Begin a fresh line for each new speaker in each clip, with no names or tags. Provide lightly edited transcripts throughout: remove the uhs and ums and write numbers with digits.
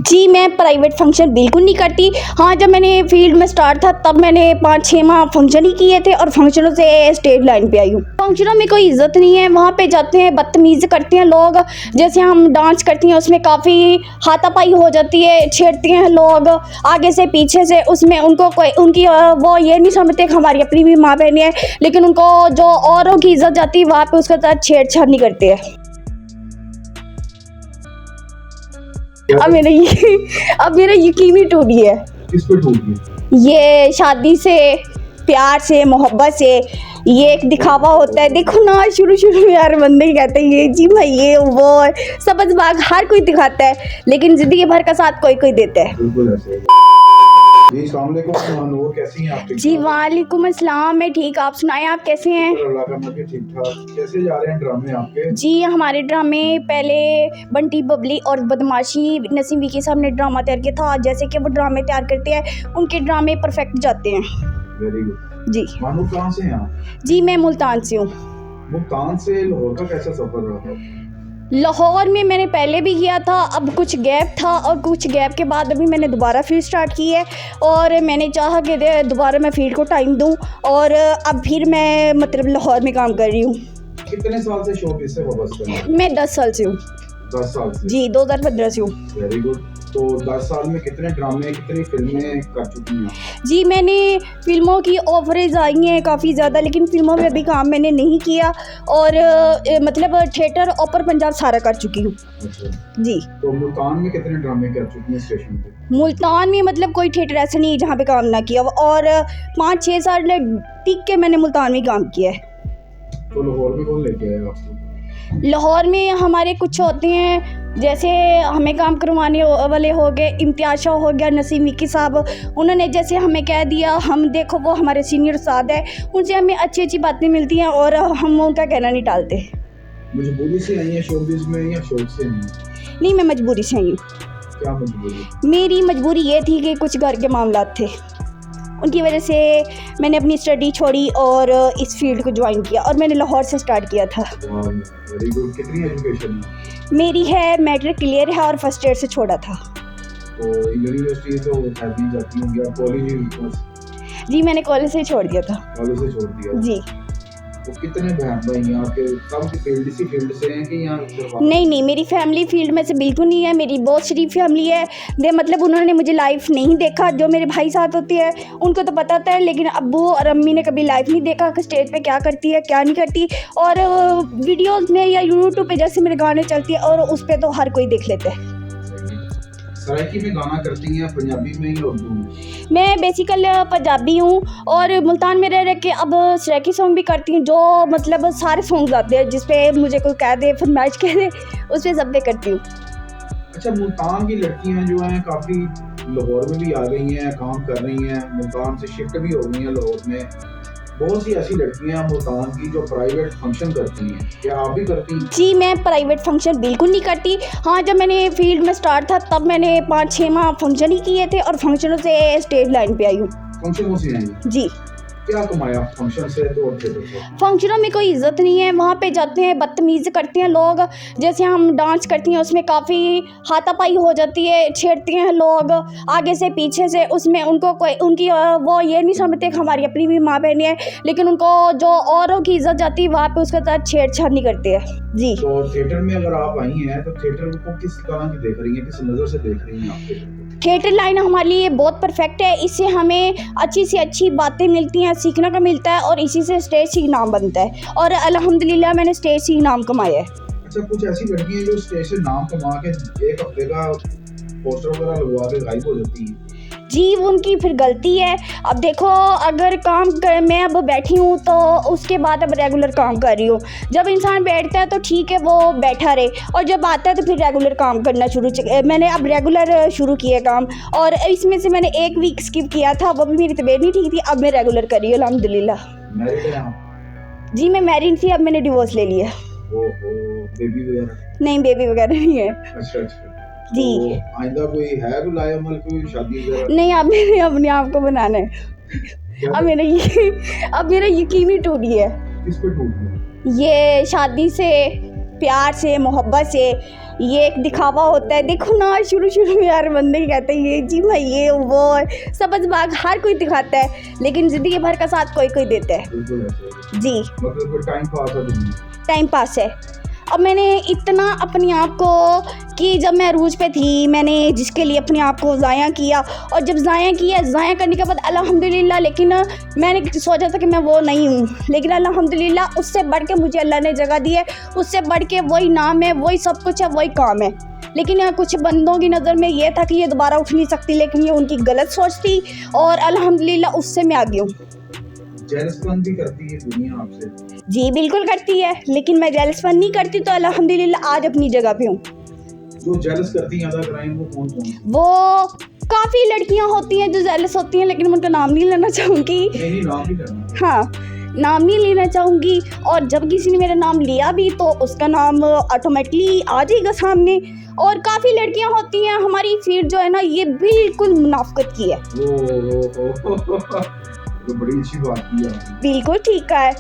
जी, मैं private function बिल्कुल नहीं करती। हाँ, जब मैंने फील्ड में स्टार्ट था तब मैंने 5-6 माह फंक्शन ही किए थे और फंक्शनों से स्टेज लाइन पे आई हूँ। फंक्शनों में कोई इज़्ज़त नहीं है, वहाँ पे जाते हैं बदतमीज़ी करते हैं लोग। जैसे हम डांस करती हैं उसमें काफ़ी हाथापाई हो जाती है, छेड़ते हैं लोग आगे से पीछे से। उसमें उनको कोई उनकी वो ये नहीं समझते कि हमारी अपनी भी माँ बहनें हैं, लेकिन उनको जो औरों की इज़्ज़त जाती है वहाँ पे उसके साथ छेड़छाड़ नहीं करते हैं। अब मेरा यकीन ही टूट गया है।
किस पे टूट गई?
ये शादी से, प्यार से, मोहब्बत से, ये एक दिखावा होता है। देखो ना, शुरू में यार बंदे ही कहते हैं ये जी भाई ये वो सबज बाग हर कोई दिखाता है, लेकिन जिंदगी भर का साथ कोई कोई देता है।
बिल्कुल ऐसे ही। जी अस्सलाम वालेकुम नूर, कैसी हैं आप?
जी वालेकुम अस्सलाम, मैं ठीक, आप सुनाएं आप कैसे हैं?
अल्लाह का मैं भी ठीक ठाक। कैसे जा रहे हैं ड्रामे आपके?
जी हमारे ड्रामे पहले बंटी बबली और बदमाशी नसीम विकी साहब ने ड्रामा तैयार किया था। जैसे कि वो ड्रामे तैयार करते हैं उनके ड्रामे परफेक्ट जाते हैं।
Very good.
जी
मानूर कहाँ से हैं आप?
जी मैं मुल्तान से हूँ।
मुल्तान से लाहौर का कैसा सफर रहा?
लाहौर में मैंने पहले भी किया था, अब कुछ गैप था और कुछ गैप के बाद अभी मैंने दोबारा फील्ड स्टार्ट की है और मैंने चाहा कि दोबारा मैं फील्ड को टाइम दूं और अब फिर मैं मतलब लाहौर में काम कर रही हूँ।
कितने साल से शोबिज़ से वाबस्ता हैं?
मैं 10 साल से हूँ।
10 साल से?
जी 2015 से हूँ।
Very good. तो 10 साल में कितने ड्रामे कितनी फिल्में कर चुकी हैं?
जी मैंने फिल्मों की ऑफरेज आई हैं काफ़ी ज़्यादा, लेकिन फिल्मों में अभी काम मैंने नहीं किया और मतलब थिएटर ओपर पंजाब सारा कर चुकी हूँ।
अच्छा।
जी
तो मुल्तान में कितने ड्रामे कर चुकी हैं स्टेशन पे?
मुल्तान में मतलब कोई थिएटर ऐसा नहीं है जहाँ पे काम ना किया और 5-6 साल टिक के मैंने मुल्तान में काम किया है।
तो लाहौर में कौन लेके आया आपको?
लाहौर में हमारे कुछ होते हैं, जैसे हमें काम करवाने वाले हो गए, इम्तियाज शाह हो गया, नसीम विकी साहब, उन्होंने जैसे हमें कह दिया, हम देखो वो हमारे सीनियर उस्ताद है, उनसे हमें अच्छी अच्छी बातें मिलती हैं और हम उनका कहना नहीं टालते।
मजबूरी से आई हैं शोबिज़ में या शौक से नहीं?
नहीं, मैं मजबूरी से आई हूँ।
क्या मजबूरी?
मेरी मजबूरी ये थी कि कुछ घर के मामला थे, उनकी वजह से मैंने अपनी स्टडी छोड़ी और इस फील्ड को ज्वाइन किया और मैंने लाहौर से स्टार्ट किया था।
Very good. कितनी एजुकेशन है?
मेरी है मैट्रिक क्लियर है और फर्स्ट ईयर से छोड़ा था।
तो यूनिवर्सिटी तो हैवी जाती होंगी आप? कॉलेज ही बस?
जी मैंने कॉलेज से ही छोड़ दिया था।
कॉलेज से छोड़ दिया?
जी
तो कितने बहन भाई हैं आपके? सब फील्ड इसी फील्ड से हैं कि यहाँ
नहीं, मेरी फैमिली फील्ड में से बिल्कुल नहीं है। मेरी बहुत शरीफ फैमिली है। मतलब उन्होंने मुझे लाइफ नहीं देखा, जो मेरे भाई साथ होती है उनको तो पता था, लेकिन अब्बू और अम्मी ने कभी लाइफ नहीं देखा कि स्टेज पे क्या करती है क्या नहीं करती। और वीडियोस में या यूट्यूब पे जैसे मेरे गाने चलती है और उस पर तो हर कोई देख लेता है।
सराइकी में गाना करती हैं पंजाबी में या उर्दू में?
मैं बेसिकल पंजाबी हूँ और मुल्तान में रह के अब सराइकी सॉन्ग भी करती हूँ, जो मतलब सारे सॉन्ग्स आते हैं जिस पे मुझे कोई कह दे फरमाइश कह दे उस पर सब पे करती हूँ।
अच्छा, मुल्तान की लड़कियां जो हैं काफ़ी लाहौर में भी आ गई हैं, काम कर रही हैं, मुल्तान से शिफ्ट भी हो गई हैं लाहौर में। बहुत सी ऐसी लड़कियां हैं मुल्तान की जो प्राइवेट फंक्शन करती हैं, क्या आप भी करती हैं?
जी मैं प्राइवेट फंक्शन बिल्कुल नहीं करती। हाँ, जब मैंने फील्ड में स्टार्ट था तब मैंने 5-6 माह फंक्शन ही किए थे और फंक्शनों से स्टेज लाइन पे आई हूँ।
फंक्शनों से आई?
जी
क्या कमाया फंक्शन से तो थिएटर से?
फंक्शनों में कोई इज़्ज़त नहीं है, वहाँ पे जाते हैं बदतमीज़ी करते हैं लोग। जैसे हम डांस करती हैं उसमें काफ़ी हाथापाई हो जाती है, छेड़ते हैं लोग आगे से पीछे से। उसमें उनको कोई उनकी वो ये नहीं समझते कि हमारी अपनी भी माँ बहनें हैं, लेकिन उनको जो औरों की इज़्ज़त जाती है वहाँ पे उसके साथ छेड़छाड़ नहीं करते हैं। जी
तो थिएटर में अगर आप आई हैं तो थिएटर को किस तरह की देख रही हैं, किस नज़र से देख रही हैं आप थिएटर को?
थिएटर लाइन हमारे लिए बहुत परफेक्ट है। इससे हमें अच्छी से अच्छी बातें मिलती हैं, सीखने का मिलता है और इसी से स्टेज से इनाम बनता है और अल्हम्दुलिल्लाह मैंने स्टेज से इनाम कमाया है।
अच्छा, कुछ ऐसी लड़कियां जो स्टेज से नाम कमा के एक हफ्ते का पोस्टर वगैरह लगवा के गायब हो जाती हैं।
जी उनकी फिर गलती है। अब देखो, अगर मैं अब बैठी हूँ तो उसके बाद अब रेगुलर काम कर रही हूँ। जब इंसान बैठता है तो ठीक है वो बैठा रहे, और जब आता है तो फिर रेगुलर काम करना मैंने अब रेगुलर शुरू किया काम, और इसमें से मैंने 1 वीक स्किप किया था, वो भी मेरी तबीयत नहीं ठीक थी। अब मैं रेगुलर कर रही हूँ अल्हम्दुलिल्लाह।
मैरिड हैं आप?
जी मैं मैरिड थी, अब मैंने डिवोर्स ले लिया।
ओहो, बेबी वगैरह?
नहीं बेबी वगैरह नहीं है।
अच्छा अच्छा।
जी
तो आइंदा कोई है कोई लायामल कोई शादी वगैरह?
नहीं, अब मैंने अपने आप को बनाना है।
क्या?
अब मेरा यकीन ही टूट गया है।
किस पे टूट गई?
ये शादी से, प्यार से, मोहब्बत से। ये एक दिखावा होता है, देखो ना शुरू में यार बंदे कहते हैं ये जी भाई ये वो सबज बाग हर कोई दिखाता है, लेकिन ज़िंदगी भर का साथ कोई देता है।
बिल्कुल ऐसे ही।
जी
मतलब टाइम पास है दुनिया।
टाइम पास है। अब मैंने इतना अपने आप को कि जब मैं अरूज पे थी मैंने जिसके लिए अपने आप को ज़ाया किया, और जब ज़ाया करने के बाद अल्हम्दुलिल्लाह, लेकिन मैंने सोचा था कि मैं वो नहीं हूँ, लेकिन अल्हम्दुलिल्लाह उससे बढ़ के मुझे अल्लाह ने जगह दी है, उससे बढ़ के वही नाम है, वही सब कुछ है, वही काम है। लेकिन कुछ बंदों की नज़र में ये था कि ये दोबारा उठ नहीं सकती, लेकिन ये उनकी गलत सोच थी और अल्हम्दुलिल्लाह उससे मैं आगे हूँ।
जेलसपन भी करती है दुनिया आपसे?
जी बिल्कुल करती है, लेकिन मैं जेलसपन नहीं करती, तो अल्हम्दुलिल्लाह आज अपनी जगह पे हूँ।
जो जेलस करती हैं ज़्यादा क्राइम वो कौन?
वो काफ़ी लड़कियां होती हैं जो जेलस होती हैं, लेकिन मैं उनका नाम नहीं लेना चाहूँगी।
नहीं, नाम नहीं करना।
हाँ, नाम नहीं लेना चाहूँगी, और जब किसी ने मेरा नाम लिया भी तो उसका नाम ऑटोमेटिकली आ जाएगा सामने। और काफ़ी लड़कियां होती हैं, हमारी फील्ड जो है ना ये बिल्कुल मुनाफिकत की है।
तो बड़ी अच्छी बात की आपने।
बिल्कुल ठीक है।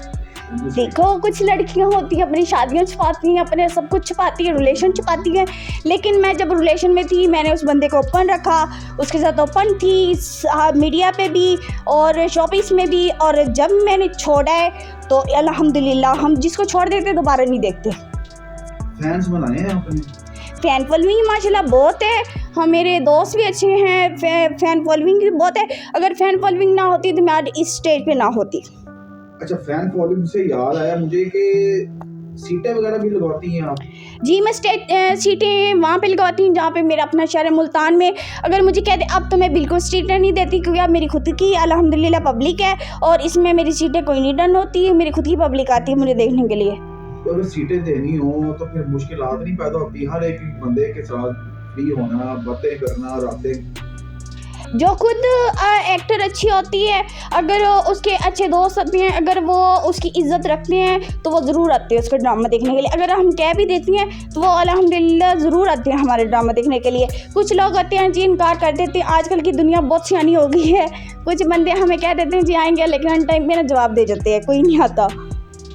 देखो कुछ लड़कियां होती हैं अपनी शादियां छुपाती हैं, अपने सब कुछ छुपाती हैं, रिलेशन छुपाती हैं, लेकिन मैं जब रिलेशन में थी मैंने उस बंदे को ओपन रखा, उसके साथ ओपन थी मीडिया पे भी और शॉपिस में भी। और जब मैंने छोड़ा है तो अल्हम्दुलिल्लाह हम जिसको छोड़ देते दोबारा नहीं देखते।
फैंस बनाए हैं आपने?
फ़ैन फॉलोइंग माशाल्लाह बहुत है, हाँ मेरे दोस्त भी अच्छे हैं, फ़ैन फॉलोइंग भी बहुत है। अगर फ़ैन फॉलोइंग ना होती तो मैं आज इस स्टेज पे ना होती।
अच्छा, फैन फॉलोइंग से याद आया मुझे कि सीटें वगैरह भी लगवाती हैं आप?
जी मैं सीटें वहाँ पे लगवाती हूँ जहाँ पे मेरा अपना शहर है मुल्तान में। अगर मुझे कहते अब तो मैं बिल्कुल सीटें नहीं देती, क्योंकि अब मेरी खुद की अल्हम्दुलिल्लाह पब्लिक है और इसमें मेरी सीटें कोई नहीं डन होती है, मेरी खुद की पब्लिक आती है मुझे देखने के लिए।
तो अगर सीटें देनी हो तो फिर मुश्किलात नहीं पैदा होती हर एक बंदे के साथ फ्री होना, बातें करना, रातें?
जो खुद एक्टर अच्छी होती है, अगर उसके अच्छे दोस्त होते हैं, अगर वो उसकी इज्जत रखते हैं तो वो ज़रूर आते हैं उसका ड्रामा देखने के लिए। अगर हम कह भी देती हैं तो वो अल्हम्दुलिल्लाह ज़रूर आते हैं हमारे ड्रामा देखने के लिए। कुछ लोग आते हैं जी इनकार कर देते हैं, आजकल की दुनिया बहुत सियानी हो गई है। कुछ बंदे हमें कह देते हैं जी आएंगे, लेकिन हर टाइम पे ना जवाब दे जाते हैं, कोई नहीं आता।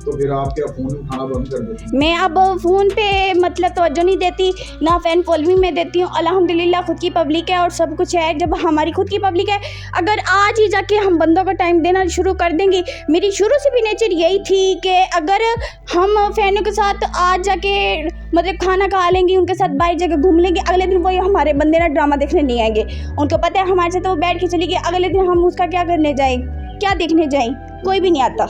तो फिर आप क्या फ़ोन उठाना बंद कर देती हैं?
मैं अब फ़ोन पे मतलब तवज्जो नहीं देती, ना फ़ैन फॉलोइंग में देती हूँ। अल्हम्दुलिल्लाह खुद की पब्लिक है और सब कुछ है। जब हमारी खुद की पब्लिक है, अगर आज ही जाके हम बंदों का टाइम देना शुरू कर देंगे, मेरी शुरू से भी नेचर यही थी कि अगर हम फ़ैनों के साथ आज जाके मतलब खाना खा लेंगे, उनके साथ बाहर जगह घूम लेंगे, अगले दिन वही हमारे बंदे ना ड्रामा देखने नहीं आएंगे। उनको पता है हमारे साथ वो बैठ के चली गई, अगले दिन हम उसका क्या करने जाएँ, क्या देखने जाएँ, कोई भी नहीं आता।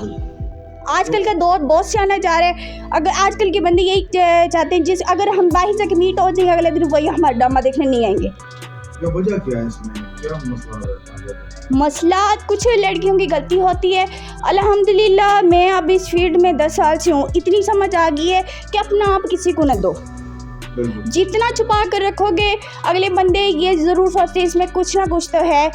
आजकल का दौर बहुत सियाना जा रहा है। अगर आजकल के बंदे यही चाहते हैं जिस अगर हम बाहर से मीट हो जाएंगे, अगले दिन वही हमारा ड्रामा देखने नहीं आएंगे।
क्या वजह क्या है इसमें, क्या मसला है?
मसला कुछ लड़कियों की गलती होती है। अल्हम्दुलिल्लाह मैं अब इस फील्ड में 10 साल से हूँ, इतनी समझ आ गई है कि अपना आप किसी को न दो। जितना छुपा कर रखोगे अगले बंदे ये ज़रूर सोचते हैं इसमें कुछ ना कुछ तो है।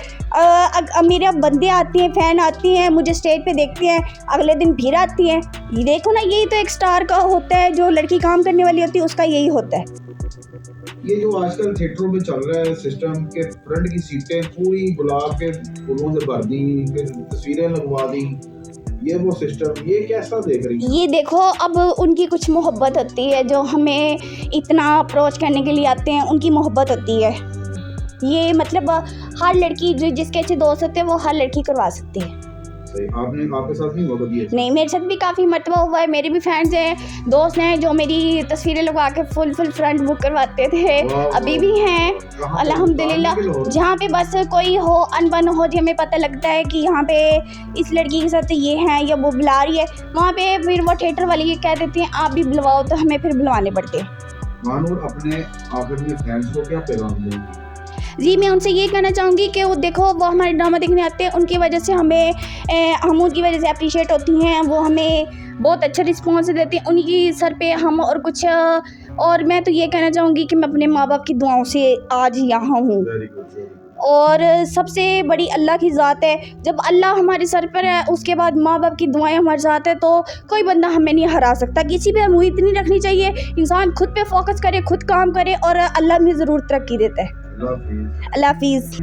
मेरे बंदे आते हैं, फ़ैन आती हैं, मुझे स्टेज पे देखते हैं, अगले दिन फिर आती हैं। ये देखो ना, यही तो एक स्टार का होता है, जो लड़की काम करने वाली होती है उसका यही होता है।
ये जो आजकल थिएटरों में चल रहा है सिस्टम के फ्रंट की सीटें पूरी गुलाब के फूलों से भर दी, फिर तस्वीरें लगवा दी, ये वो सिस्टम, ये कैसा देख रही है?
ये देखो अब उनकी कुछ मोहब्बत होती है, जो हमें इतना अप्रोच करने के लिए आते हैं, उनकी मोहब्बत होती है। ये मतलब हर लड़की जो जिसके अच्छे दोस्त होते हैं वो हर लड़की करवा सकती है।
आपने आपके साथ नहीं हुआ कभी ऐसा?
नहीं, मेरे साथ भी काफ़ी मरतबा हुआ है। मेरे भी फैंस हैं, दोस्त हैं जो मेरी तस्वीरें लगवा के फुल फ्रंट बुक करवाते थे, अभी भी हैं अल्हम्दुलिल्लाह। जहाँ पे बस कोई हो अनबन हो, जो हमें पता लगता है कि यहाँ पे इस लड़की के साथ ये हैं या वो बुला रही है, वहाँ पे फिर वो थिएटर वाली ये कह देती हैं आप भी बुलवाओ, तो हमें फिर बुलवाने पड़ते हैं।
मानूर अपने आखिर में फैंस को क्या पैगाम देंगे?
जी मैं उनसे ये कहना चाहूँगी कि वो देखो वो हमारे ड्रामा देखने आते हैं, उनकी वजह से हम उनकी वजह से अप्रिशिएट होती हैं, वो हमें बहुत अच्छा रिस्पॉन्स देते हैं, उन्हीं सर पे हम और कुछ। और मैं तो ये कहना चाहूँगी कि मैं अपने माँ बाप की दुआओं से आज यहाँ हूँ, और सबसे बड़ी अल्लाह की ज़ात है। जब अल्लाह हमारे सर पर है, उसके बाद माँ बाप की दुआएं हमारे साथ है, तो कोई बंदा हमें नहीं हरा सकता। किसी पे उम्मीद नहीं रखनी चाहिए, इंसान खुद पे फोकस करे, खुद काम करे, और अल्लाह में ज़रूर तरक्की देता है।
अल्लाह हाफिज़।
अल्लाह हाफिज़।